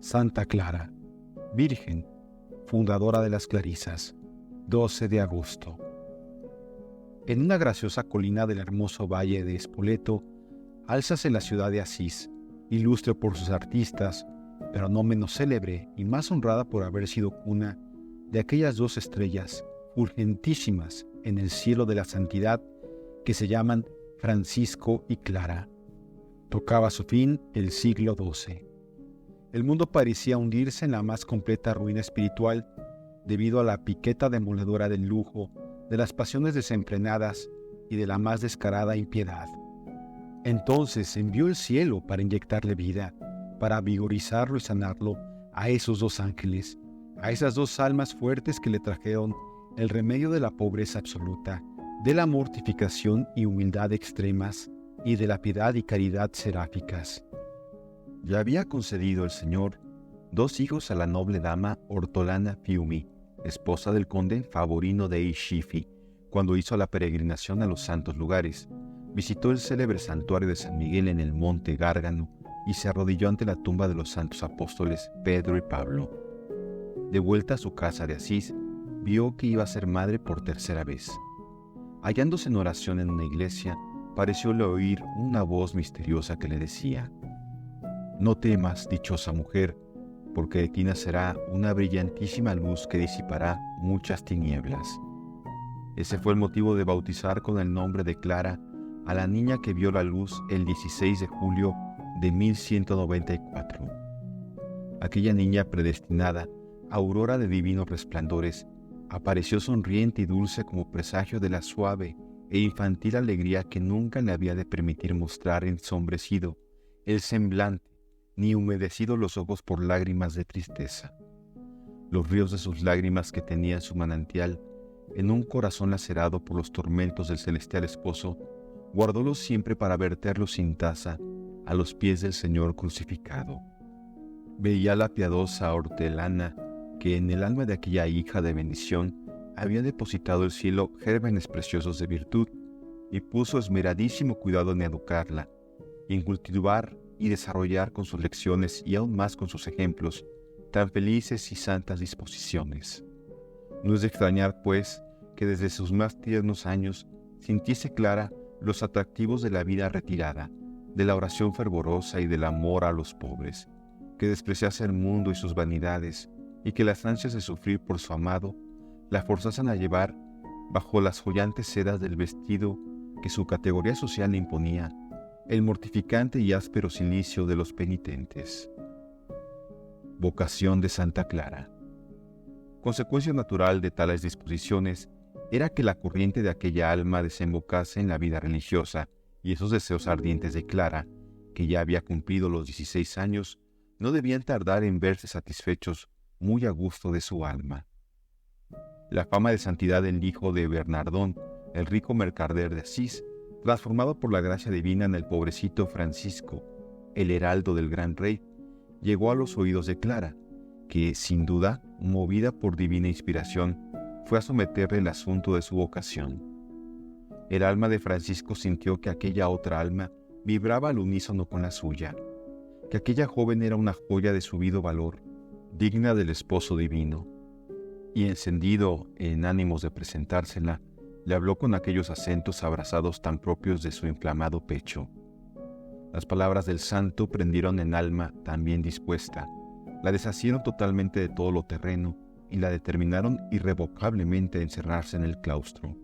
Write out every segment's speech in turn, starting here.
Santa Clara, Virgen, fundadora de las Clarisas, 12 de agosto. En una graciosa colina del hermoso valle de Spoleto, álzase la ciudad de Asís, ilustre por sus artistas, pero no menos célebre y más honrada por haber sido cuna de aquellas dos estrellas fulgentísimas en el cielo de la santidad que se llaman Francisco y Clara. Tocaba su fin el siglo XII. El mundo parecía hundirse en la más completa ruina espiritual debido a la piqueta demoledora del lujo, de las pasiones desenfrenadas y de la más descarada impiedad. Entonces envió el cielo para inyectarle vida, para vigorizarlo y sanarlo a esos dos ángeles, a esas dos almas fuertes que le trajeron el remedio de la pobreza absoluta, de la mortificación y humildad extremas y de la piedad y caridad seráficas. Ya había concedido el Señor 2 hijos a la noble dama Ortolana Fiumi, esposa del conde Favorino de Ishifi, cuando hizo la peregrinación a los santos lugares. Visitó el célebre santuario de San Miguel en el monte Gárgano y se arrodilló ante la tumba de los santos apóstoles Pedro y Pablo. De vuelta a su casa de Asís, vio que iba a ser madre por tercera vez. Hallándose en oración en una iglesia, parecióle oír una voz misteriosa que le decía: «No temas, dichosa mujer, porque de ti nacerá una brillantísima luz que disipará muchas tinieblas». Ese fue el motivo de bautizar con el nombre de Clara a la niña que vio la luz el 16 de julio de 1194. Aquella niña predestinada, aurora de divinos resplandores, apareció sonriente y dulce como presagio de la suave e infantil alegría que nunca le había de permitir mostrar ensombrecido el semblante ni humedecido los ojos por lágrimas de tristeza. Los ríos de sus lágrimas que tenían su manantial en un corazón lacerado por los tormentos del celestial esposo, guardólos siempre para verterlos sin tasa a los pies del Señor crucificado. Veía la piadosa Hortelana que en el alma de aquella hija de bendición había depositado el cielo gérmenes preciosos de virtud y puso esmeradísimo cuidado en educarla, en cultivar y desarrollar con sus lecciones y aún más con sus ejemplos tan felices y santas disposiciones. No es de extrañar, pues, que desde sus más tiernos años sintiese Clara los atractivos de la vida retirada, de la oración fervorosa y del amor a los pobres, que despreciase el mundo y sus vanidades, y que las ansias de sufrir por su amado la forzasen a llevar, bajo las joyantes sedas del vestido que su categoría social le imponía, el mortificante y áspero cilicio de los penitentes. Vocación de Santa Clara. Consecuencia natural de tales disposiciones era que la corriente de aquella alma desembocase en la vida religiosa, y esos deseos ardientes de Clara, que ya había cumplido los 16 años, no debían tardar en verse satisfechos muy a gusto de su alma. La fama de santidad del hijo de Bernardón, el rico mercader de Asís, transformado por la gracia divina en el pobrecito Francisco, el heraldo del gran rey, llegó a los oídos de Clara, que, sin duda, movida por divina inspiración, fue a someterle el asunto de su vocación. El alma de Francisco sintió que aquella otra alma vibraba al unísono con la suya, que aquella joven era una joya de subido valor, digna del esposo divino, y encendido en ánimos de presentársela, le habló con aquellos acentos abrasados tan propios de su inflamado pecho. Las palabras del santo prendieron en alma tan bien dispuesta, la deshacieron totalmente de todo lo terreno y la determinaron irrevocablemente a encerrarse en el claustro.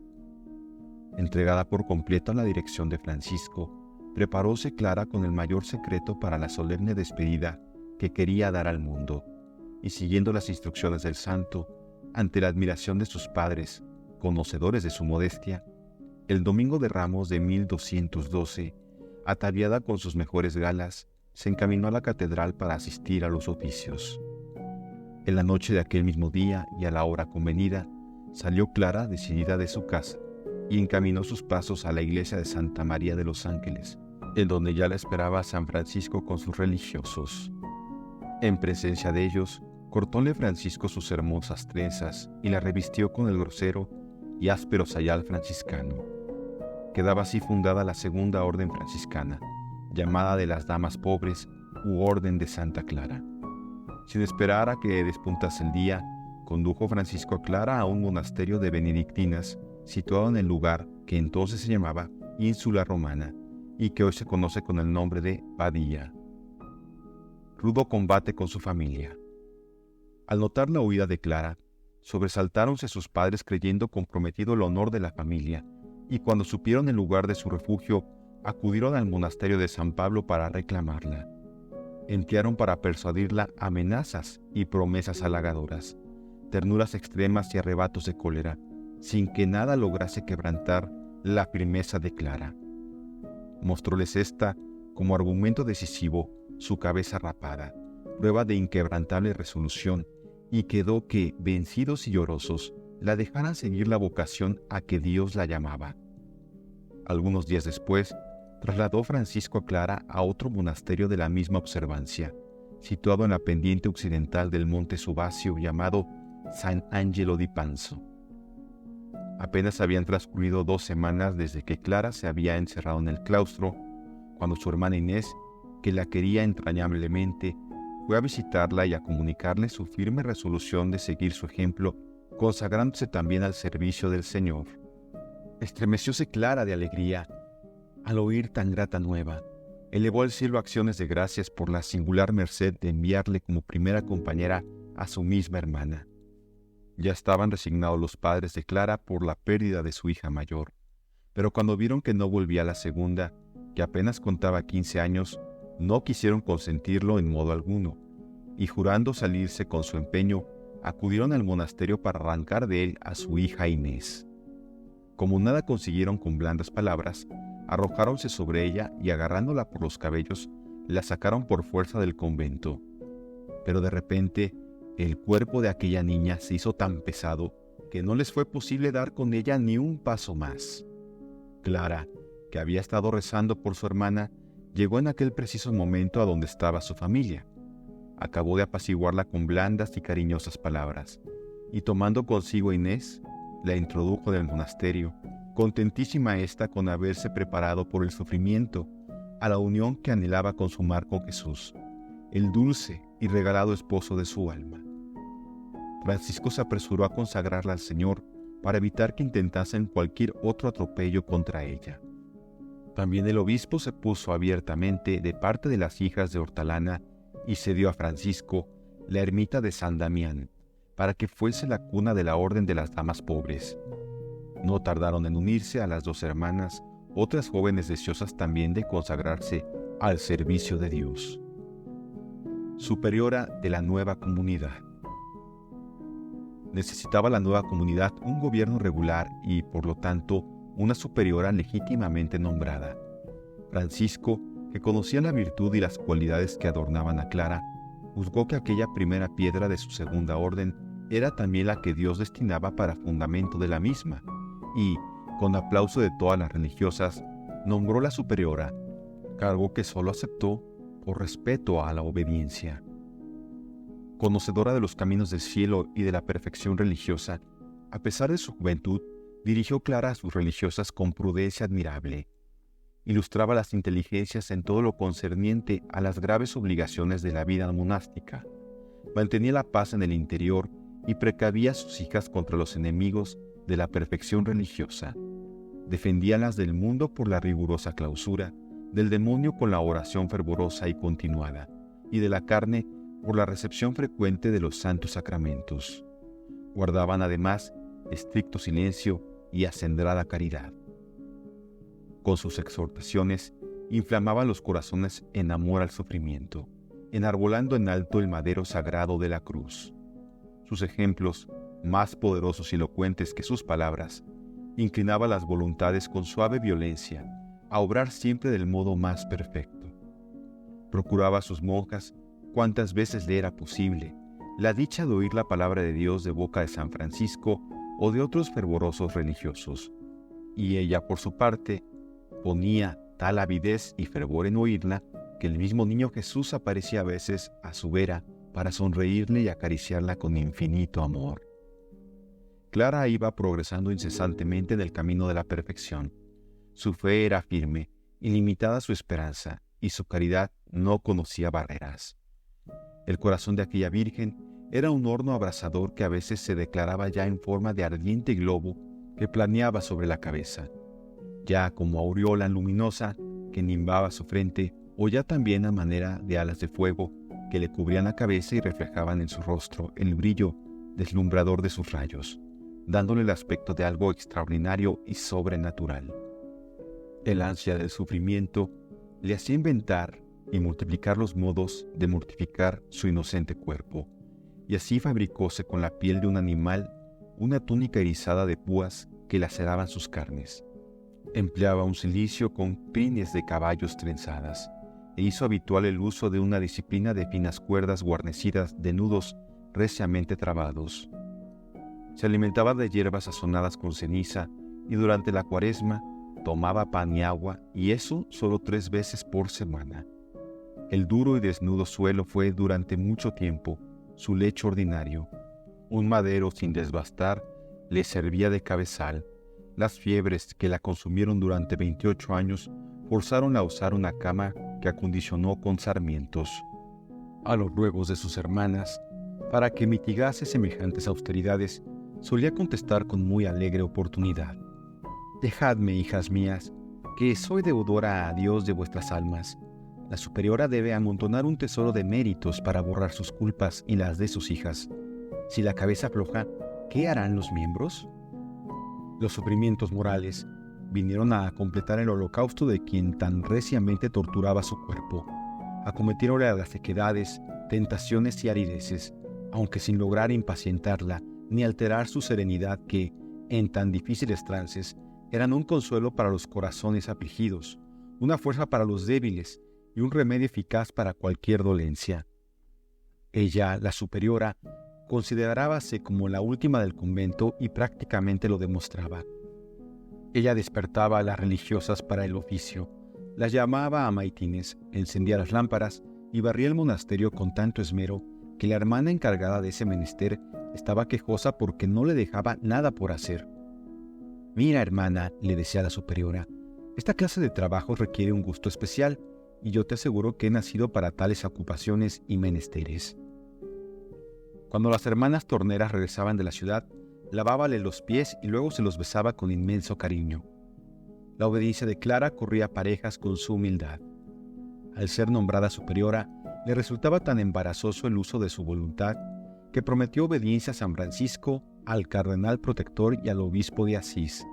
Entregada por completo a la dirección de Francisco, preparóse Clara con el mayor secreto para la solemne despedida que quería dar al mundo, y siguiendo las instrucciones del santo, ante la admiración de sus padres, conocedores de su modestia, el domingo de Ramos de 1212, ataviada con sus mejores galas, se encaminó a la catedral para asistir a los oficios. En la noche de aquel mismo día y a la hora convenida, salió Clara decidida de su casa y encaminó sus pasos a la iglesia de Santa María de los Ángeles, en donde ya la esperaba San Francisco con sus religiosos. En presencia de ellos, cortóle Francisco sus hermosas trenzas y la revistió con el grosero y áspero sayal franciscano. Quedaba así fundada la segunda orden franciscana, llamada de las Damas Pobres u Orden de Santa Clara. Sin esperar a que despuntase el día, condujo Francisco a Clara a un monasterio de benedictinas situado en el lugar que entonces se llamaba Ínsula Romana y que hoy se conoce con el nombre de Badia. Rudo combate con su familia. Al notar la huida de Clara, sobresaltáronse sus padres creyendo comprometido el honor de la familia, y cuando supieron el lugar de su refugio, acudieron al monasterio de San Pablo para reclamarla. Emplearon para persuadirla amenazas y promesas halagadoras, ternuras extremas y arrebatos de cólera, sin que nada lograse quebrantar la firmeza de Clara. Mostróles esta, como argumento decisivo, su cabeza rapada, prueba de inquebrantable resolución, y quedó que, vencidos y llorosos, la dejaran seguir la vocación a que Dios la llamaba. Algunos días después, trasladó Francisco a Clara a otro monasterio de la misma observancia, situado en la pendiente occidental del monte Subasio llamado San Angelo di Panzo. Apenas habían transcurrido 2 semanas desde que Clara se había encerrado en el claustro, cuando su hermana Inés, que la quería entrañablemente, fue a visitarla y a comunicarle su firme resolución de seguir su ejemplo, consagrándose también al servicio del Señor. Estremecióse Clara de alegría al oír tan grata nueva. Elevó al cielo acciones de gracias por la singular merced de enviarle como primera compañera a su misma hermana. Ya estaban resignados los padres de Clara por la pérdida de su hija mayor, pero cuando vieron que no volvía la segunda, que apenas contaba 15 años, no quisieron consentirlo en modo alguno, y jurando salirse con su empeño, acudieron al monasterio para arrancar de él a su hija Inés. Como nada consiguieron con blandas palabras, arrojáronse sobre ella y agarrándola por los cabellos, la sacaron por fuerza del convento. Pero de repente, el cuerpo de aquella niña se hizo tan pesado que no les fue posible dar con ella ni un paso más. Clara, que había estado rezando por su hermana, llegó en aquel preciso momento a donde estaba su familia. Acabó de apaciguarla con blandas y cariñosas palabras, y tomando consigo a Inés, la introdujo en el monasterio, contentísima ésta con haberse preparado por el sufrimiento a la unión que anhelaba consumar con Jesús, el dulce y regalado esposo de su alma. Francisco se apresuró a consagrarla al Señor para evitar que intentasen cualquier otro atropello contra ella. También el obispo se puso abiertamente de parte de las hijas de Hortalana y cedió a Francisco la ermita de San Damián para que fuese la cuna de la orden de las damas pobres. No tardaron en unirse a las 2 hermanas, otras jóvenes deseosas también de consagrarse al servicio de Dios. Superiora de la nueva comunidad. Necesitaba la nueva comunidad un gobierno regular y, por lo tanto, una superiora legítimamente nombrada. Francisco, que conocía la virtud y las cualidades que adornaban a Clara, juzgó que aquella primera piedra de su segunda orden era también la que Dios destinaba para fundamento de la misma, y, con aplauso de todas las religiosas, nombró la superiora, cargo que solo aceptó por respeto a la obediencia. Conocedora de los caminos del cielo y de la perfección religiosa, a pesar de su juventud, dirigió Clara a sus religiosas con prudencia admirable. Ilustraba las inteligencias en todo lo concerniente a las graves obligaciones de la vida monástica. Mantenía la paz en el interior y precavía a sus hijas contra los enemigos de la perfección religiosa. Defendíalas del mundo por la rigurosa clausura, del demonio con la oración fervorosa y continuada, y de la carne por la recepción frecuente de los santos sacramentos. Guardaban además estricto silencio y acendrada caridad. Con sus exhortaciones inflamaban los corazones en amor al sufrimiento, enarbolando en alto el madero sagrado de la cruz. Sus ejemplos, más poderosos y elocuentes que sus palabras, inclinaba las voluntades con suave violencia a obrar siempre del modo más perfecto. Procuraba a sus monjas, cuantas veces le era posible, la dicha de oír la palabra de Dios de boca de San Francisco o de otros fervorosos religiosos, y ella, por su parte, ponía tal avidez y fervor en oírla que el mismo niño Jesús aparecía a veces a su vera para sonreírle y acariciarla con infinito amor. Clara iba progresando incesantemente en el camino de la perfección. Su fe era firme, ilimitada su esperanza, y su caridad no conocía barreras. El corazón de aquella virgen era un horno abrasador que a veces se declaraba ya en forma de ardiente globo que planeaba sobre la cabeza, ya como aureola luminosa que nimbaba su frente, o ya también a manera de alas de fuego que le cubrían la cabeza y reflejaban en su rostro el brillo deslumbrador de sus rayos, dándole el aspecto de algo extraordinario y sobrenatural. El ansia del sufrimiento le hacía inventar y multiplicar los modos de mortificar su inocente cuerpo, y así fabricóse con la piel de un animal una túnica erizada de púas que laceraban sus carnes. Empleaba un cilicio con crines de caballos trenzadas, e hizo habitual el uso de una disciplina de finas cuerdas guarnecidas de nudos reciamente trabados. Se alimentaba de hierbas sazonadas con ceniza, y durante la Cuaresma tomaba pan y agua, y eso solo 3 veces por semana. El duro y desnudo suelo fue durante mucho tiempo su lecho ordinario. Un madero sin desbastar le servía de cabezal. Las fiebres que la consumieron durante 28 años forzaron a usar una cama que acondicionó con sarmientos. A los ruegos de sus hermanas, para que mitigase semejantes austeridades, solía contestar con muy alegre oportunidad: «Dejadme, hijas mías, que soy deudora a Dios de vuestras almas. La superiora debe amontonar un tesoro de méritos para borrar sus culpas y las de sus hijas. Si la cabeza afloja, ¿qué harán los miembros?». Los sufrimientos morales vinieron a completar el holocausto de quien tan reciamente torturaba su cuerpo. Acometiéronle a las sequedades, tentaciones y arideces, aunque sin lograr impacientarla ni alterar su serenidad que, en tan difíciles trances, eran un consuelo para los corazones afligidos, una fuerza para los débiles y un remedio eficaz para cualquier dolencia. Ella, la superiora, considerábase como la última del convento y prácticamente lo demostraba. Ella despertaba a las religiosas para el oficio, las llamaba a maitines, encendía las lámparas y barría el monasterio con tanto esmero que la hermana encargada de ese menester estaba quejosa porque no le dejaba nada por hacer. «Mira, hermana», le decía la superiora, «esta clase de trabajo requiere un gusto especial, y yo te aseguro que he nacido para tales ocupaciones y menesteres». Cuando las hermanas torneras regresaban de la ciudad, lavábale los pies y luego se los besaba con inmenso cariño. La obediencia de Clara corría parejas con su humildad. Al ser nombrada superiora, le resultaba tan embarazoso el uso de su voluntad que prometió obediencia a San Francisco, al cardenal protector y al obispo de Asís.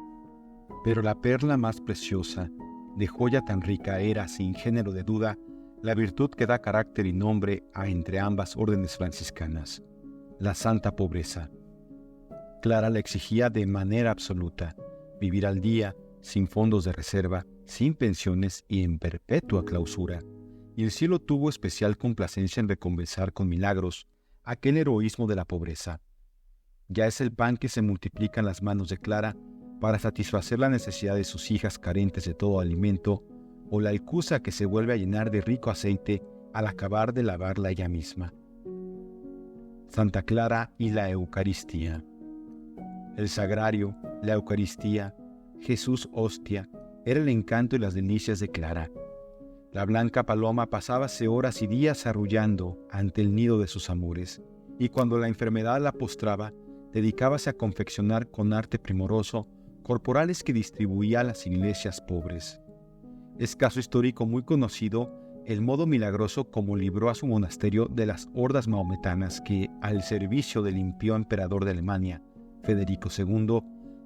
Pero la perla más preciosa, de joya tan rica, era, sin género de duda, la virtud que da carácter y nombre a entre ambas órdenes franciscanas: la santa pobreza. Clara la exigía de manera absoluta: vivir al día, sin fondos de reserva, sin pensiones y en perpetua clausura. Y el cielo tuvo especial complacencia en recompensar con milagros aquel heroísmo de la pobreza. Ya es el pan que se multiplica en las manos de Clara para satisfacer la necesidad de sus hijas carentes de todo alimento, o la alcuza que se vuelve a llenar de rico aceite al acabar de lavarla ella misma. Santa Clara y la Eucaristía. El sagrario, la Eucaristía, Jesús hostia, era el encanto y las delicias de Clara. La blanca paloma pasábase horas y días arrullando ante el nido de sus amores, y cuando la enfermedad la postraba, dedicábase a confeccionar con arte primoroso corporales que distribuía a las iglesias pobres. Es caso histórico muy conocido el modo milagroso como libró a su monasterio de las hordas mahometanas que, al servicio del impío emperador de Alemania, Federico II,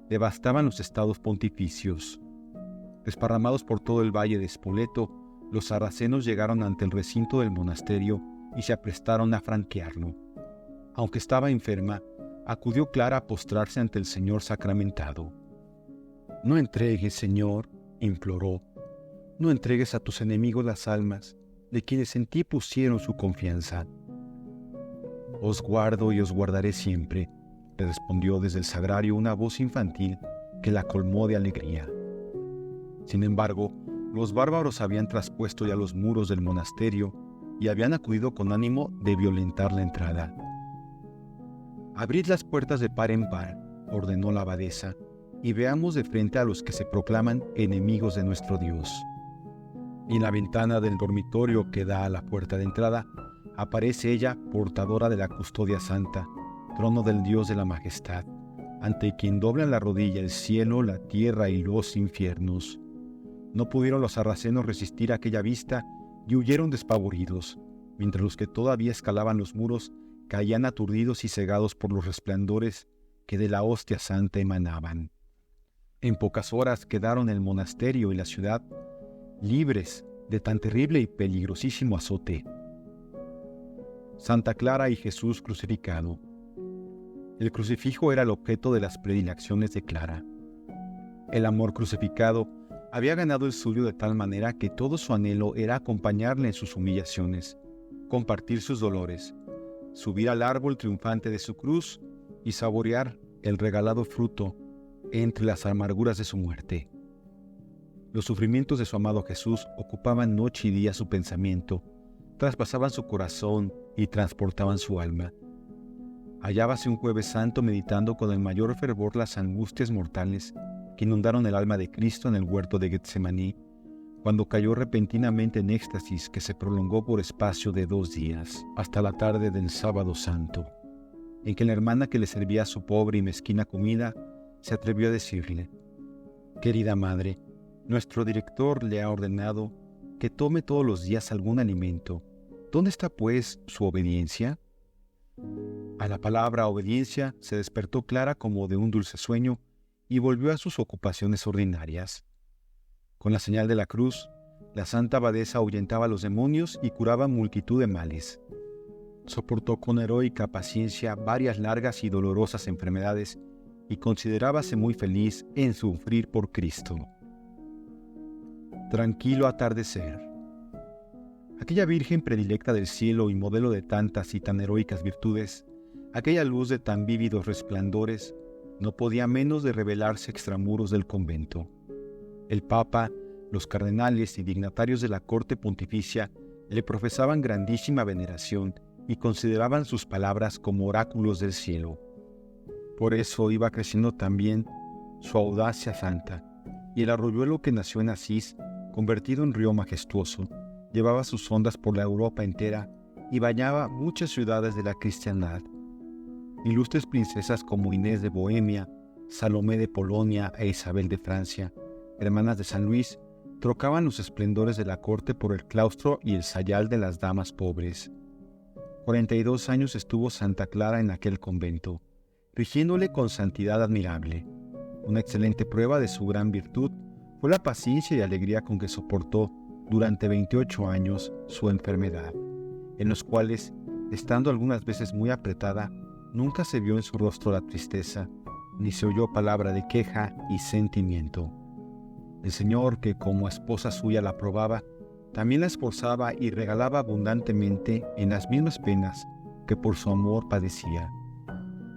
devastaban los estados pontificios. Desparramados por todo el valle de Spoleto, los sarracenos llegaron ante el recinto del monasterio y se aprestaron a franquearlo. Aunque estaba enferma, acudió Clara a postrarse ante el Señor sacramentado. «No entregues, Señor», imploró, «no entregues a tus enemigos las almas de quienes en ti pusieron su confianza». «Os guardo y os guardaré siempre», le respondió desde el sagrario una voz infantil que la colmó de alegría. Sin embargo, los bárbaros habían traspuesto ya los muros del monasterio y habían acudido con ánimo de violentar la entrada. «Abrid las puertas de par en par», ordenó la abadesa, «y veamos de frente a los que se proclaman enemigos de nuestro Dios». Y en la ventana del dormitorio que da a la puerta de entrada, aparece ella portadora de la custodia santa, trono del Dios de la majestad, ante quien doblan la rodilla el cielo, la tierra y los infiernos. No pudieron los sarracenos resistir aquella vista y huyeron despavoridos, mientras los que todavía escalaban los muros caían aturdidos y cegados por los resplandores que de la hostia santa emanaban. En pocas horas quedaron el monasterio y la ciudad libres de tan terrible y peligrosísimo azote. Santa Clara y Jesús crucificado. El crucifijo era el objeto de las predilecciones de Clara. El amor crucificado había ganado el suyo de tal manera que todo su anhelo era acompañarle en sus humillaciones, compartir sus dolores, subir al árbol triunfante de su cruz y saborear el regalado fruto entre las amarguras de su muerte. Los sufrimientos de su amado Jesús ocupaban noche y día su pensamiento, traspasaban su corazón y transportaban su alma. Hallábase un Jueves Santo meditando con el mayor fervor las angustias mortales que inundaron el alma de Cristo en el huerto de Getsemaní, cuando cayó repentinamente en éxtasis que se prolongó por espacio de 2 días, hasta la tarde del Sábado Santo, en que la hermana que le servía su pobre y mezquina comida se atrevió a decirle: «Querida madre, nuestro director le ha ordenado que tome todos los días algún alimento. ¿Dónde está, pues, su obediencia?». A la palabra obediencia se despertó Clara como de un dulce sueño y volvió a sus ocupaciones ordinarias. Con la señal de la cruz, la santa abadesa ahuyentaba a los demonios y curaba multitud de males. Soportó con heroica paciencia varias largas y dolorosas enfermedades y considerábase muy feliz en sufrir por Cristo. Tranquilo atardecer. Aquella Virgen predilecta del cielo y modelo de tantas y tan heroicas virtudes, aquella luz de tan vívidos resplandores, no podía menos de revelarse extramuros del convento. El Papa, los cardenales y dignatarios de la corte pontificia le profesaban grandísima veneración y consideraban sus palabras como oráculos del cielo. Por eso iba creciendo también su audacia santa, y el arroyuelo que nació en Asís, convertido en río majestuoso, llevaba sus ondas por la Europa entera y bañaba muchas ciudades de la cristiandad. Ilustres princesas como Inés de Bohemia, Salomé de Polonia e Isabel de Francia, hermanas de San Luis, trocaban los esplendores de la corte por el claustro y el sayal de las damas pobres. 42 años estuvo Santa Clara en aquel convento, rigiéndole con santidad admirable. Una excelente prueba de su gran virtud fue la paciencia y alegría con que soportó durante 28 años su enfermedad, en los cuales, estando algunas veces muy apretada, nunca se vio en su rostro la tristeza, ni se oyó palabra de queja y sentimiento. El Señor, que como esposa suya la aprobaba, también la esforzaba y regalaba abundantemente en las mismas penas que por su amor padecía.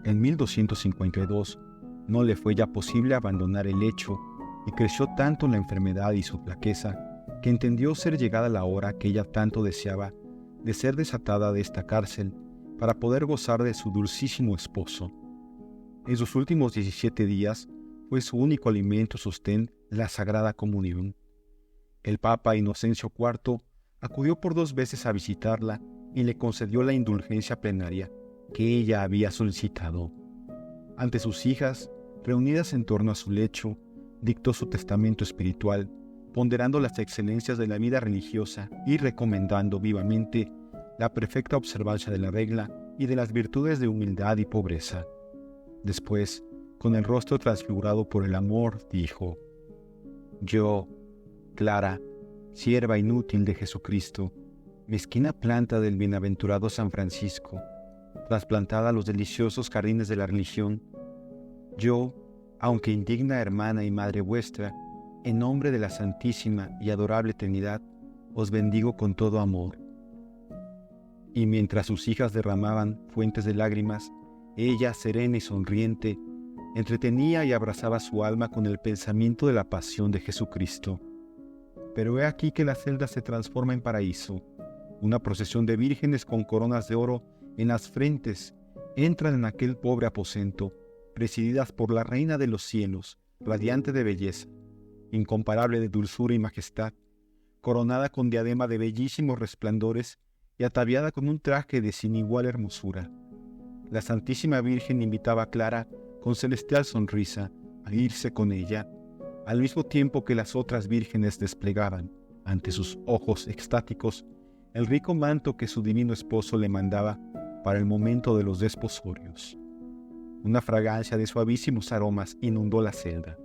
En 1252 no le fue ya posible abandonar el lecho y creció tanto la enfermedad y su flaqueza que entendió ser llegada la hora que ella tanto deseaba de ser desatada de esta cárcel para poder gozar de su dulcísimo esposo. En sus últimos 17 días fue su único alimento sostén la Sagrada Comunión. El Papa Inocencio IV acudió por 2 veces a visitarla y le concedió la indulgencia plenaria que ella había solicitado. Ante sus hijas, reunidas en torno a su lecho, dictó su testamento espiritual, ponderando las excelencias de la vida religiosa y recomendando vivamente la perfecta observancia de la regla y de las virtudes de humildad y pobreza. Después, con el rostro transfigurado por el amor, dijo: «Yo, Clara, sierva inútil de Jesucristo, mezquina planta del bienaventurado San Francisco, trasplantada a los deliciosos jardines de la religión, yo, aunque indigna hermana y madre vuestra, en nombre de la Santísima y Adorable Trinidad, os bendigo con todo amor». Y mientras sus hijas derramaban fuentes de lágrimas, ella, serena y sonriente, entretenía y abrazaba su alma con el pensamiento de la pasión de Jesucristo. Pero he aquí que la celda se transforma en paraíso. Una procesión de vírgenes con coronas de oro en las frentes entran en aquel pobre aposento, presididas por la Reina de los cielos, radiante de belleza, incomparable de dulzura y majestad, coronada con diadema de bellísimos resplandores y ataviada con un traje de sin igual hermosura. La Santísima Virgen invitaba a Clara con celestial sonrisa a irse con ella, al mismo tiempo que las otras vírgenes desplegaban, ante sus ojos extáticos, el rico manto que su divino esposo le mandaba para el momento de los desposorios. Una fragancia de suavísimos aromas inundó la celda,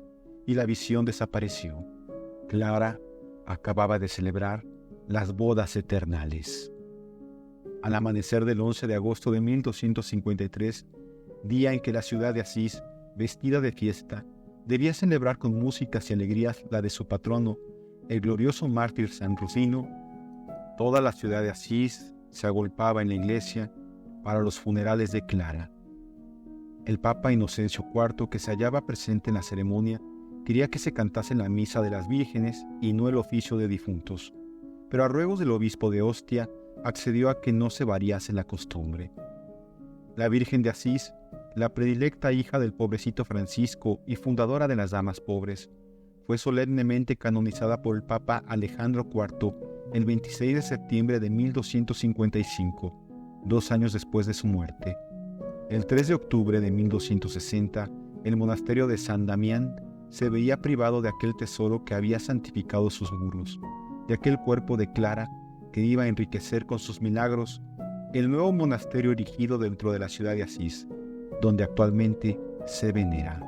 y la visión desapareció. Clara acababa de celebrar las bodas eternales. Al amanecer del 11 de agosto de 1253, día en que la ciudad de Asís, vestida de fiesta, debía celebrar con músicas y alegrías la de su patrono, el glorioso mártir San Rufino, toda la ciudad de Asís se agolpaba en la iglesia para los funerales de Clara. El Papa Inocencio IV, que se hallaba presente en la ceremonia, quería que se cantase la misa de las vírgenes y no el oficio de difuntos, pero a ruegos del obispo de Ostia accedió a que no se variase la costumbre. La Virgen de Asís, la predilecta hija del pobrecito Francisco y fundadora de las damas pobres, fue solemnemente canonizada por el Papa Alejandro IV el 26 de septiembre de 1255, 2 años después de su muerte. El 3 de octubre de 1260, el monasterio de San Damián se veía privado de aquel tesoro que había santificado sus muros, de aquel cuerpo de Clara que iba a enriquecer con sus milagros el nuevo monasterio erigido dentro de la ciudad de Asís, donde actualmente se venera.